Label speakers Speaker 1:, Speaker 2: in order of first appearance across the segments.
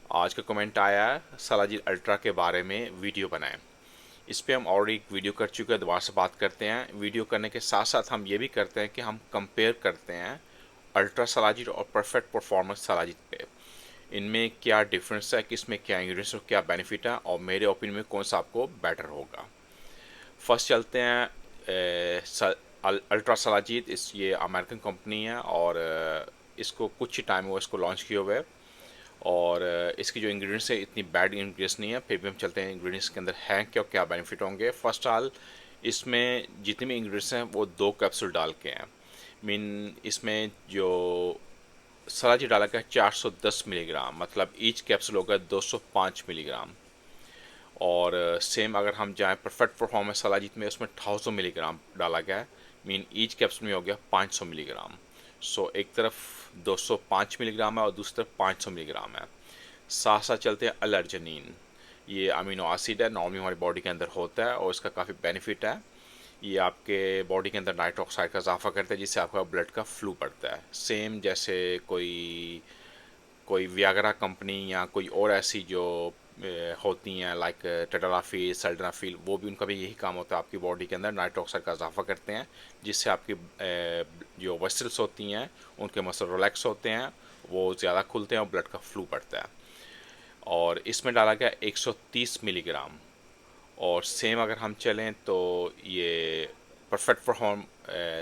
Speaker 1: आज का कमेंट आया है सलाजिद अल्ट्रा के बारे में वीडियो बनाएं। इस पे हम ऑलरेडी एक वीडियो कर चुके हैं, दोबारा से बात करते हैं। वीडियो करने के साथ साथ हम ये भी करते हैं कि हम कंपेयर करते हैं अल्ट्रा सलाजिद और परफेक्ट परफॉर्मेंस सलाजिद पे। इनमें क्या डिफरेंस है, किसमें क्या इंग्रेडिएंट्स और क्या बेनिफिट है, और मेरे ओपिनियन में कौन सा आपको बेटर होगा। फर्स्ट चलते हैं अल्ट्रा सलाजिद। ये अमेरिकन कंपनी है और इसको कुछ ही टाइम हुआ इसको लॉन्च किए हुए। और इसकी जो इंग्रेडिएंट्स है इतनी बैड इंग्रेडिएंट्स नहीं है। फिर भी हम चलते हैं इंग्रेडिएंट्स के अंदर हैं क्या, क्या बेनिफिट होंगे। फर्स्ट ऑल, इसमें जितने भी इंग्रेडिएंट्स हैं वो 2 कैप्सूल डाल के हैं। मीन इसमें जो सलाजी डाला गया है 410 मिलीग्राम, मतलब ईच कैप्सूल होगा 205 मिलीग्राम। और सेम अगर हम जाएँ परफेक्ट परफॉर्मेंस सलाजित में, उसमें 1000 मिलीग्राम डाला गया है। मीन ईच कैप्सूल में हो गया 500 मिलीग्राम। सो एक तरफ 205 मिलीग्राम है और दूसरी तरफ 500 मिलीग्राम है। साथ साथ चलते हैं अलर्जनीन। ये अमीनो एसिड है, नॉर्मली हमारी बॉडी के अंदर होता है और इसका काफ़ी बेनिफिट है। ये आपके बॉडी के अंदर नाइट्रिक ऑक्साइड का इजाफा करता है, जिससे आपका ब्लड का फ्लू बढ़ता है। सेम जैसे कोई कोई वियाग्रा कंपनी या कोई और ऐसी जो होती हैं लाइक टेडलाफिल सल्डनाफिल, वो भी उनका भी यही काम होता है, आपकी बॉडी के अंदर नाइट्रिक ऑक्साइड का इजाफा करते हैं, जिससे आपकी जो वेसल्स होती हैं उनके मसल रिलैक्स होते हैं, वो ज़्यादा खुलते हैं और ब्लड का फ्लू बढ़ता है। और इसमें डाला गया 130 मिलीग्राम। और सेम अगर हम चलें तो ये परफेक्ट परफॉर्म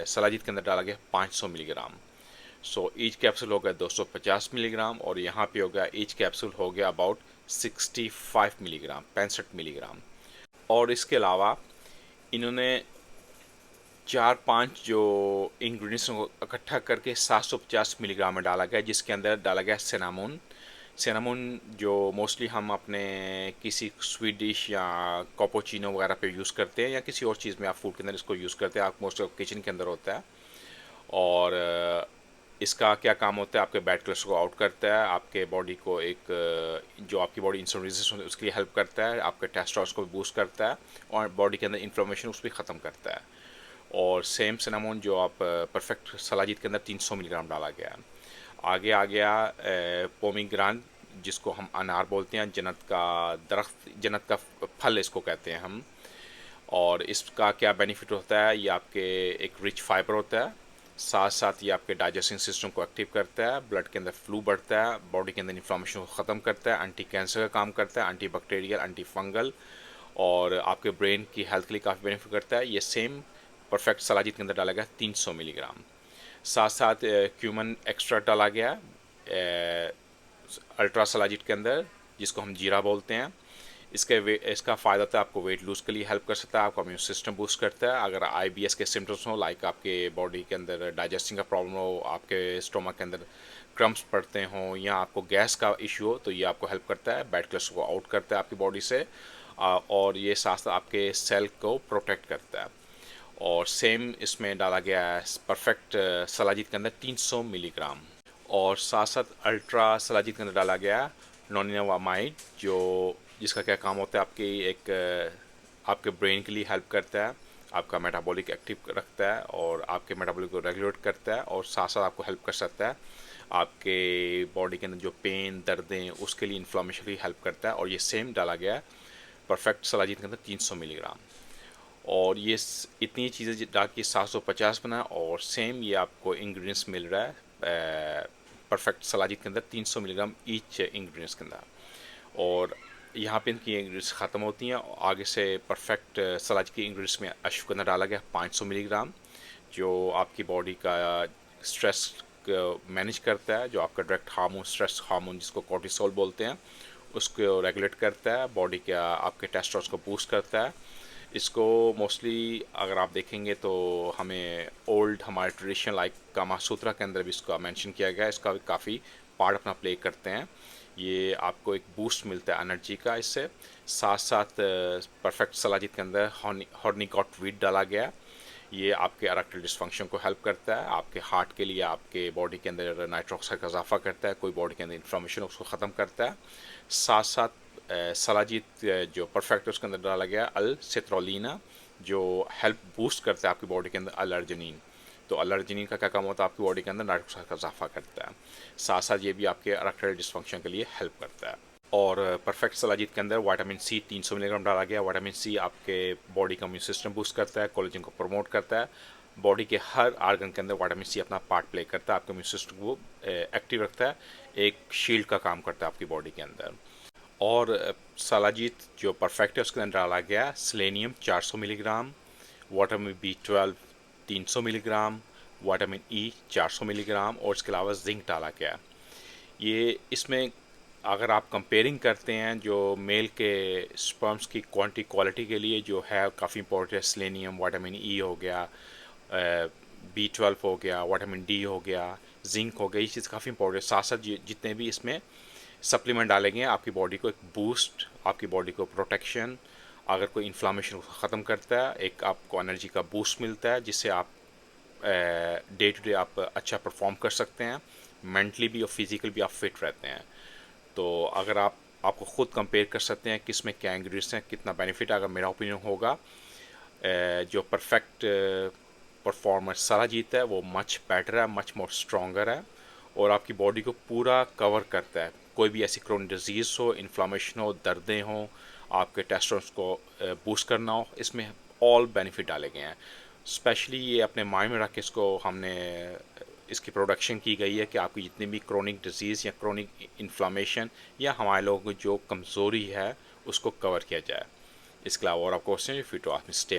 Speaker 1: सलाजिद के अंदर डाला गया 500 मिलीग्राम। सो ईच कैप्सूल हो गया 250 मिलीग्राम, और यहाँ पे हो गया ईच कैप्सूल हो गया अबाउट 65 मिलीग्राम, 65 मिलीग्राम। और इसके अलावा इन्होंने 4-5 जो इंग्रेडिएंट्स को इकट्ठा करके 750 मिलीग्राम में डाला गया, जिसके अंदर डाला गया सिनामोन। सिनामोन जो मोस्टली हम अपने किसी स्वीट डिश या कैपुचिनो वगैरह पे यूज़ करते हैं, या किसी और चीज़ में आप फूड के अंदर इसको यूज़ करते हैं, आप मोस्ट ऑफ किचन के अंदर होता है। और इसका क्या काम होता है, आपके बैड कोलेस्ट्रॉल को आउट करता है, आपके बॉडी को एक जो आपकी बॉडी इंसुलिन रेजिस्टेंस होती है उसके लिए हेल्प करता है, आपके टेस्टोस्टेरोन को बूस्ट करता है, और बॉडी के अंदर इन्फ्लेमेशन उसको भी ख़त्म करता है। और सेम सिनामोन जो आप परफेक्ट सलाजिद के अंदर 300 मिलीग्राम डाला गया। आगे आ गया पोमीग्रान, जिसको हम अनार बोलते हैं, जन्नत का दरख्त, जन्नत का फल इसको कहते हैं हम। और इसका क्या बेनिफिट होता है, ये आपके एक रिच फाइबर होता है, साथ साथ ये आपके डाइजेस्टिंग सिस्टम को एक्टिव करता है, ब्लड के अंदर फ्लू बढ़ता है, बॉडी के अंदर इन्फ्लेमेशन को ख़त्म करता है, एंटी कैंसर का काम करता है, एंटी बैक्टीरियल, एंटी फंगल, और आपके ब्रेन की हेल्थ के लिए काफ़ी बेनिफिट करता है। ये सेम परफेक्ट सलाजिद के अंदर डाला गया 300 मिलीग्राम। साथ साथ क्यूमन एक्स्ट्रा डाला गया अल्ट्रा सलाजिद के अंदर, जिसको हम जीरा बोलते हैं। इसका फ़ायदा तो आपको वेट लूज़ के लिए हेल्प कर सकता है, आपका इम्यून सिस्टम बूस्ट करता है। अगर आईबीएस के सिम्टम्स हो, लाइक आपके बॉडी के अंदर डाइजेस्टिंग का प्रॉब्लम हो, आपके स्टोमक के अंदर क्रम्स पड़ते हों, या आपको गैस का इशू हो, तो ये आपको हेल्प करता है, बैड कोलेस्ट्रॉल को आउट करता है आपकी बॉडी से। और ये साथ साथ आपके सेल को प्रोटेक्ट करता है। और सेम इसमें डाला गया है परफेक्ट सलाजिद के अंदर 300 मिलीग्राम। और साथ साथ अल्ट्रा सलाजिद के अंदर डाला गया नोनिनामाइड, जो जिसका क्या काम होता है, आपकी एक आपके ब्रेन के लिए हेल्प करता है, आपका मेटाबॉलिक एक्टिव रखता है, और आपके मेटाबॉलिक को रेगुलेट करता है, और साथ साथ आपको हेल्प कर सकता है आपके बॉडी के अंदर जो पेन, दर्दें, उसके लिए इन्फ्लामेशन की हेल्प करता है। और ये सेम डाला गया है परफेक्ट सलाजिद के अंदर 300 मिलीग्राम। और ये इतनी चीज़ें डाल के 750 बना, और सेम ये आपको इंग्रेडिएंट्स मिल रहा है परफेक्ट सलाजिद के अंदर 300 मिलीग्राम ईच इंग्रेडिएंट्स के अंदर। और यहाँ पे इनकी इंग्रेडिएंट्स ख़त्म होती हैं, और आगे से परफेक्ट सलाद की इंग्रेडिएंट्स में अश्वगंधा डाला गया 500 मिलीग्राम, जो आपकी बॉडी का स्ट्रेस मैनेज करता है, जो आपका डायरेक्ट हार्मोन, स्ट्रेस हार्मोन जिसको कोर्टिसोल बोलते हैं, उसको रेगुलेट करता है, बॉडी का आपके टेस्टोस्टेरोन को बूस्ट करता है। इसको मोस्टली अगर आप देखेंगे तो हमें ओल्ड हमारे ट्रेडिशन लाइक कामा सूत्रा के अंदर भी इसका मेंशन किया गया है, इसका भी काफ़ी पार्ट अपना प्ले करते हैं। ये आपको एक बूस्ट मिलता है एनर्जी का इससे। साथ साथ परफेक्ट सलाजिद के अंदर हॉर्निकॉट वीट डाला गया, ये आपके इरेक्टाइल डिसफंक्शन को हेल्प करता है, आपके हार्ट के लिए, आपके बॉडी के अंदर नाइट्रिक ऑक्साइड का इजाफा करता है, कोई बॉडी के अंदर इन्फ्लेमेशन उसको ख़त्म करता है। साथ साथ सलाजिद जो परफेक्ट है उसके अंदर डाला गया अल सिट्रोलिना, जो हेल्प बूस्ट करता है आपकी बॉडी के अंदर अलर्जनीन। तो अलर्जनीन का क्या काम होता है, आपकी बॉडी के अंदर नाइट्रिक ऑक्साइड का इजाफा करता है। साथ साथ ये भी आपके इरेक्टाइल डिसफंक्शन के लिए हेल्प करता है। और परफेक्ट सलाजीत के अंदर विटामिन सी 300 मिलीग्राम डाला गया। विटामिन सी आपके बॉडी का इम्यून सिस्टम बूस्ट करता है, कोलेजन को प्रमोट करता है। बॉडी के हर आर्गन के अंदर विटामिन सी अपना पार्ट प्ले करता है, आपके इम्यून सिस्टम को एक्टिव रखता है, एक शील्ड का काम करता है आपकी बॉडी के अंदर। और सलाजीत जो परफेक्ट है उसके अंदर डाला गया selenium 400 milligram, vitamin B12 300 milligram, vitamin E 400 milligram और इसके अलावा जिंक डाला गया। ये इसमें अगर आप कंपेयरिंग करते हैं जो मेल के स्पर्म्स की क्वालिटी के लिए जो है काफ़ी इंपॉर्टेंट है, सेलेनियम, विटामिन ई हो गया, B12 हो गया, विटामिन डी हो गया, जिंक हो गया, ये चीज़ काफ़ी इंपॉर्टेंट है। साथ साथ जितने भी इसमें सप्लीमेंट डाले गए हैं आपकी बॉडी को एक बूस्ट, आपकी बॉडी को प्रोटेक्शन, अगर कोई इन्फ्लामेशन को ख़त्म करता है, एक आपको एनर्जी का बूस्ट मिलता है जिससे आप डे टू डे आप अच्छा परफॉर्म कर सकते हैं, मेंटली भी और फिजिकल भी आप फिट रहते हैं। तो अगर आपको ख़ुद कंपेयर कर सकते हैं किस में क्या इंग्रेडिएंट्स हैं, कितना बेनिफिट है, अगर मेरा ओपिनियन होगा जो परफेक्ट परफॉर्मर सारा जीता है वो मच बेटर है, मच मोर स्ट्रॉन्गर है और आपकी बॉडी को पूरा कवर करता है। कोई भी ऐसी क्रोनिक डिजीज़ हो, इन्फ्लामेशन हो, दर्दें हों, आपके टेस्टोस्टेरोन को बूस्ट करना हो, इसमें ऑल बेनिफिट डाले गए हैं। स्पेशली ये अपने माइंड में रख के इसको हमने इसकी प्रोडक्शन की गई है कि आपकी जितनी भी क्रोनिक डिजीज़ या क्रोनिक इन्फ्लामेशन या हमारे लोगों को जो कमज़ोरी है उसको कवर किया जाए। इसके अलावा और आपको क्वेश्चन, फिर तो आप स्टे